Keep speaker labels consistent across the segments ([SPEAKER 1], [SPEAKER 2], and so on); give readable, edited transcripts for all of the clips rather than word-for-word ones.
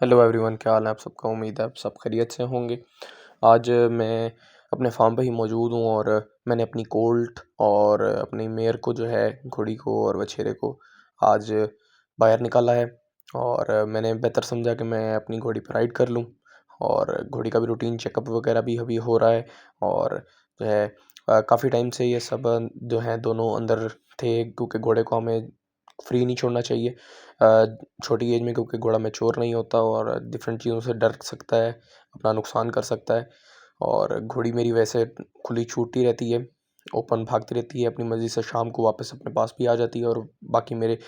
[SPEAKER 1] Hello everyone, क्या हाल है आप सबका। उम्मीद है आप सब खैरियत से होंगे। आज मैं अपने फार्म पे ही मौजूद हूँ और मैंने अपनी कोल्ट और अपनी मेयर को जो है, घोड़ी को और बछेरे को आज बाहर निकाला है। और मैंने बेहतर समझा कि मैं अपनी घोड़ी पर राइड कर लूँ। और घोड़ी का भी रूटीन चेकअप वगैरह भी अभी हो रहा है। और जो है काफ़ी टाइम से ये सब जो है दोनों अंदर थे, क्योंकि घोड़े को हमें फ्री नहीं छोड़ना चाहिए छोटी एज में, क्योंकि घोड़ा मैच्योर नहीं होता और डिफरेंट चीज़ों से डर सकता है, अपना नुकसान कर सकता है। और घोड़ी मेरी वैसे खुली छूटती रहती है, ओपन भागती रहती है अपनी मर्ज़ी से, शाम को वापस अपने पास भी आ जाती है। और बाकी मेरे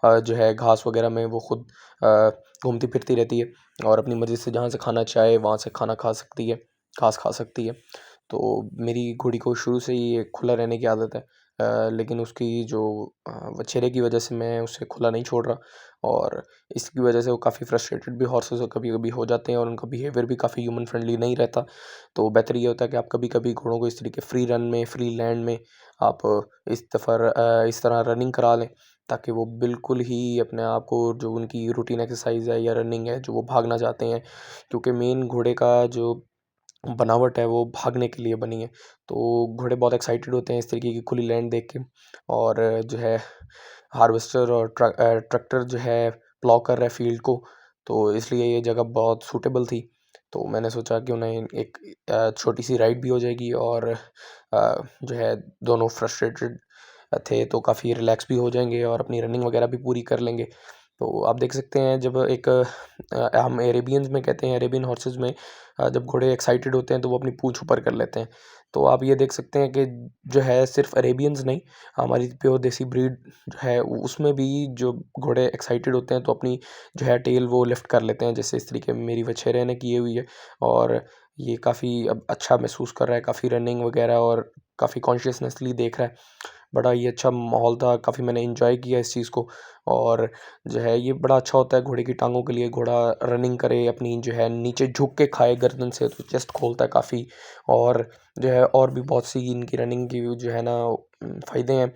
[SPEAKER 1] जो है घास वगैरह में वो खुद अ, घूमती फिरती रहती है और अपनी मर्ज़ी से जहाँ से खाना चाहे वहाँ से खाना खा सकती है, घास खा सकती है। तो मेरी घोड़ी को शुरू से ही ये खुला रहने की आदत है। लेकिन उसकी जो वछेरे की वजह से मैं उसे खुला नहीं छोड़ रहा। और इसकी वजह से वो काफ़ी फ्रस्ट्रेटेड भी हॉर्सेस कभी कभी हो जाते हैं और उनका बिहेवियर भी काफ़ी ह्यूमन फ्रेंडली नहीं रहता। तो बेहतर ये होता है कि आप कभी कभी घोड़ों को इस तरीके फ्री रन में, फ्री लैंड में आप इस तरह रनिंग करा लें, ताकि वो बिल्कुल ही अपने आप को, जो उनकी रूटीन एक्सरसाइज है या रनिंग है जो वो भागना चाहते हैं, क्योंकि मेन घोड़े का जो बनावट है वो भागने के लिए बनी है। तो घोड़े बहुत एक्साइटेड होते हैं इस तरीके की खुली लैंड देख के। और जो है हार्वेस्टर और ट्रैक्टर जो है प्लॉ कर रहा है फील्ड को, तो इसलिए ये जगह बहुत सूटेबल थी। तो मैंने सोचा कि उन्हें एक छोटी सी राइड भी हो जाएगी और जो है दोनों फ्रस्ट्रेटेड थे तो काफ़ी रिलैक्स भी हो जाएंगे और अपनी रनिंग वगैरह भी पूरी कर लेंगे। तो आप देख सकते हैं, जब एक हम अरेबियंस में कहते हैं, अरेबियन हॉर्सेस में जब घोड़े एक्साइटेड होते हैं तो वो अपनी पूंछ ऊपर कर लेते हैं। तो आप ये देख सकते हैं कि जो है सिर्फ अरेबियंस नहीं, हमारी प्योर देसी ब्रीड जो है उसमें भी जो घोड़े एक्साइटेड होते हैं तो अपनी जो है टेल वो लिफ्ट कर लेते हैं, जैसे इस तरीके मेरी वछेरे ने किए हुई है। और ये काफ़ी अब अच्छा महसूस कर रहा है, काफ़ी रनिंग वगैरह और काफ़ी कॉन्शियसनेसली देख रहा है। बड़ा ही अच्छा माहौल था, काफ़ी मैंने एंजॉय किया इस चीज़ को। और जो है ये बड़ा अच्छा होता है घोड़े की टांगों के लिए, घोड़ा रनिंग करे, अपनी जो है नीचे झुक के खाए गर्दन से, तो चेस्ट खोलता है काफ़ी। और जो है और भी बहुत सी इनकी रनिंग की जो है ना फ़ायदे हैं।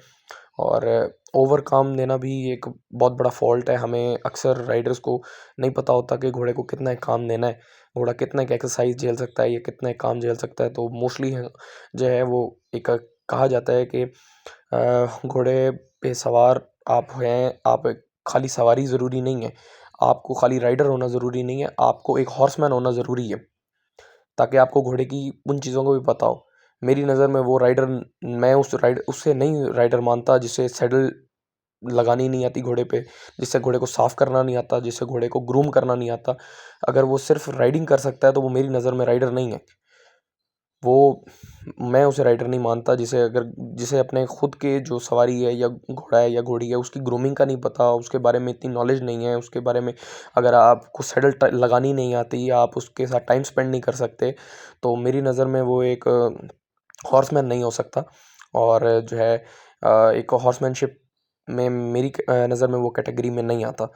[SPEAKER 1] और ओवर काम देना भी एक बहुत बड़ा फॉल्ट है, हमें अक्सर राइडर्स को नहीं पता होता कि घोड़े को कितना काम देना है, घोड़ा कितना एक एक्सरसाइज झेल सकता है या कितना एक काम झेल सकता है। तो मोस्टली जो है वो एक कहा जाता है कि घोड़े पे सवार आप हैं, आप खाली सवारी ज़रूरी नहीं है, आपको खाली राइडर होना ज़रूरी नहीं है, आपको एक हॉर्समैन होना ज़रूरी है, ताकि आपको घोड़े की उन चीज़ों को भी पता हो। मेरी नज़र में वो राइडर, मैं उससे नहीं राइडर मानता जिसे सैडल लगानी नहीं आती घोड़े पे, जिससे घोड़े को साफ़ करना नहीं आता, जिससे घोड़े को ग्रूम करना नहीं आता। अगर वो सिर्फ़ राइडिंग कर सकता है तो वो मेरी नज़र में राइडर नहीं है। वो मैं उसे राइडर नहीं मानता जिसे अपने खुद के जो सवारी है या घोड़ा है या घोड़ी है उसकी ग्रूमिंग का नहीं पता, उसके बारे में इतनी नॉलेज नहीं है, उसके बारे में अगर आपको सैडल लगानी नहीं आती या आप उसके साथ टाइम स्पेंड नहीं कर सकते, तो मेरी नज़र में वो एक हॉर्समैन नहीं हो सकता। और जो है एक हॉर्समैनशिप में मेरी नज़र में वो कैटेगरी में नहीं आता।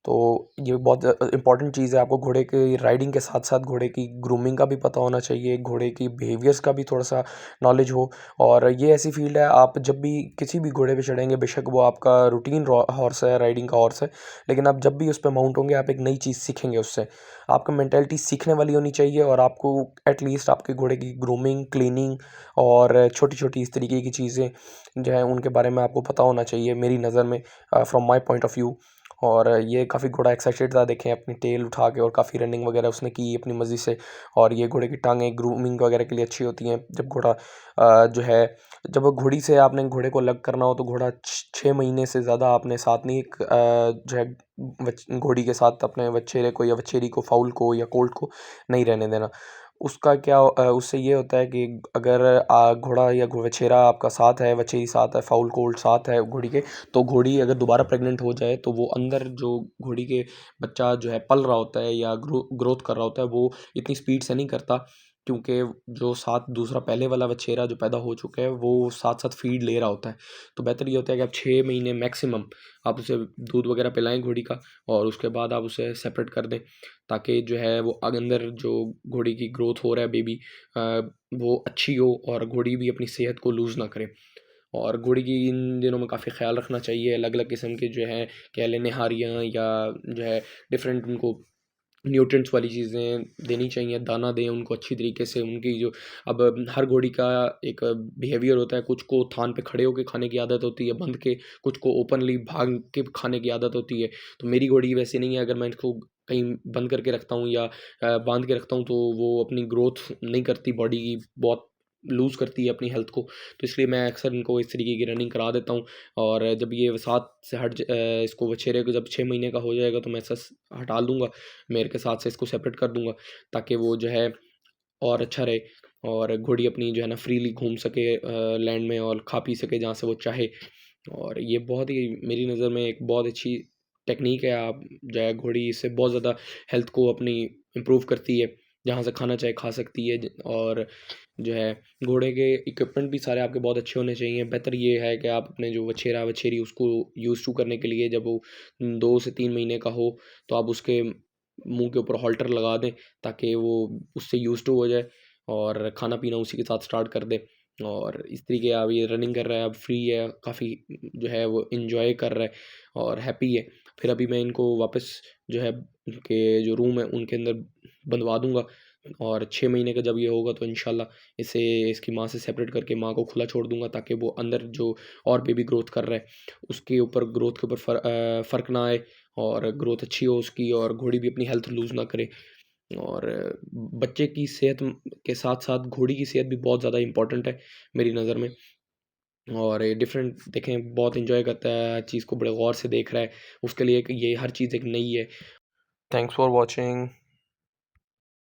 [SPEAKER 1] तो ये बहुत इम्पॉर्टेंट चीज़ है, आपको घोड़े के राइडिंग के साथ साथ घोड़े की ग्रूमिंग का भी पता होना चाहिए, घोड़े की बिहेवियर्स का भी थोड़ा सा नॉलेज हो। और ये ऐसी फील्ड है, आप जब भी किसी भी घोड़े पे चढ़ेंगे, बेशक वो आपका रूटीन हॉर्स है, राइडिंग का हॉर्स है, लेकिन आप जब भी उस पर माउंट होंगे आप एक नई चीज़ सीखेंगे उससे। आपका मेंटेलिटी सीखने वाली होनी चाहिए और आपको एटलीस्ट आपके घोड़े की ग्रूमिंग, क्लीनिंग और छोटी छोटी इस तरीके की चीज़ें जो है उनके बारे में आपको पता होना चाहिए, मेरी नज़र में, from my point of view. और ये काफ़ी घोड़ा एक्साइटेड था, देखें अपनी टेल उठा के, और काफ़ी रनिंग वगैरह उसने की अपनी मर्ज़ी से। और ये घोड़े की टांगें ग्रूमिंग वगैरह के लिए अच्छी होती हैं। जब घोड़ा जो है, जब वो घोड़ी से आपने घोड़े को अलग करना हो तो घोड़ा 6 महीने से ज़्यादा आपने साथ नहीं, एक जो है घोड़ी के साथ अपने वछेरे को या वछेरी को, फाउल को या कोल्ट को नहीं रहने देना। उसका क्या उससे ये होता है कि अगर घोड़ा या वछेरा आपका साथ है, वछेरी साथ है, फाउल कोल्ट साथ है घोड़ी के, तो घोड़ी अगर दोबारा प्रेग्नेंट हो जाए तो वो अंदर जो घोड़ी के बच्चा जो है पल रहा होता है या ग्रोथ कर रहा होता है, वो इतनी स्पीड से नहीं करता, क्योंकि जो साथ दूसरा पहले वाला वछेरा जो पैदा हो चुका है वो साथ साथ फीड ले रहा होता है। तो बेहतर ये होता है कि आप 6 महीने मैक्सिमम आप उसे दूध वगैरह पिलाएं घोड़ी का, और उसके बाद आप उसे सेपरेट कर दें, ताकि जो है वो अंदर जो घोड़ी की ग्रोथ हो रहा है बेबी, वो अच्छी हो और घोड़ी भी अपनी सेहत को लूज़ ना करे। और घोड़ी की इन दिनों में काफ़ी ख्याल रखना चाहिए, अलग अलग किस्म के जो है कह लें निहारियाँ या जो है डिफरेंट उनको न्यूट्रिएंट्स वाली चीज़ें देनी चाहिए, दाना दें उनको अच्छी तरीके से। उनकी जो अब हर घोड़ी का एक बिहेवियर होता है, कुछ को थान पे खड़े होके खाने की आदत होती है बंध के, कुछ को ओपनली भाग के खाने की आदत होती है। तो मेरी घोड़ी वैसी नहीं है, अगर मैं इसको कहीं बंद करके रखता हूँ या बांध के रखता हूँ तो वो अपनी ग्रोथ नहीं करती बॉडी की, बहुत लूज़ करती है अपनी हेल्थ को। तो इसलिए मैं अक्सर इनको इस तरीके की रनिंग करा देता हूँ। और जब ये वसात से इसको बछेरे को जब 6 महीने का हो जाएगा तो मैं सस हटा लूँगा, मेरे के साथ से इसको सेपरेट कर दूँगा, ताकि वो जो है और अच्छा रहे और घोड़ी अपनी जो है ना फ्रीली घूम सके लैंड में और खा पी सके जहाँ से वो चाहे। और ये बहुत ही मेरी नज़र में एक बहुत अच्छी टेक्नीक है। आप जो है घोड़ी इससे बहुत ज़्यादा हेल्थ को अपनी इम्प्रूव करती है, जहाँ से खाना चाहे खा सकती है। और जो है घोड़े के इक्विपमेंट भी सारे आपके बहुत अच्छे होने चाहिए। बेहतर ये है कि आप अपने जो वछेरा वछेरी उसको यूज़ टू करने के लिए जब वो 2 से 3 महीने का हो तो आप उसके मुँह के ऊपर हॉल्टर लगा दें, ताकि वो उससे यूज़ टू हो जाए और खाना पीना उसी के साथ स्टार्ट कर दे। और इस तरीके अब ये रनिंग कर रहा है, अब फ्री है, काफ़ी जो है वो एन्जॉय कर रहा है और हैप्पी है। फिर अभी मैं इनको वापस जो है उनके जो रूम है उनके अंदर बंधवा दूँगा। और 6 महीने का जब ये होगा तो इंशाल्लाह इसे इसकी माँ से सेपरेट करके माँ को खुला छोड़ दूँगा, ताकि वो अंदर जो और बेबी ग्रोथ कर रहा है उसके ऊपर ग्रोथ के ऊपर फ़र्क ना आए और ग्रोथ अच्छी हो उसकी, और घोड़ी भी अपनी हेल्थ लूज़ ना करे। और बच्चे की सेहत के साथ-साथ घोड़ी की सेहत भी बहुत ज़्यादा इम्पोर्टेंट है मेरी नज़र में। और ये डिफरेंट देखें बहुत एन्जॉय करता है, हर चीज़ को बड़े गौर से देख रहा है, उसके लिए एक ये हर चीज़ एक नई है। Thanks for watching.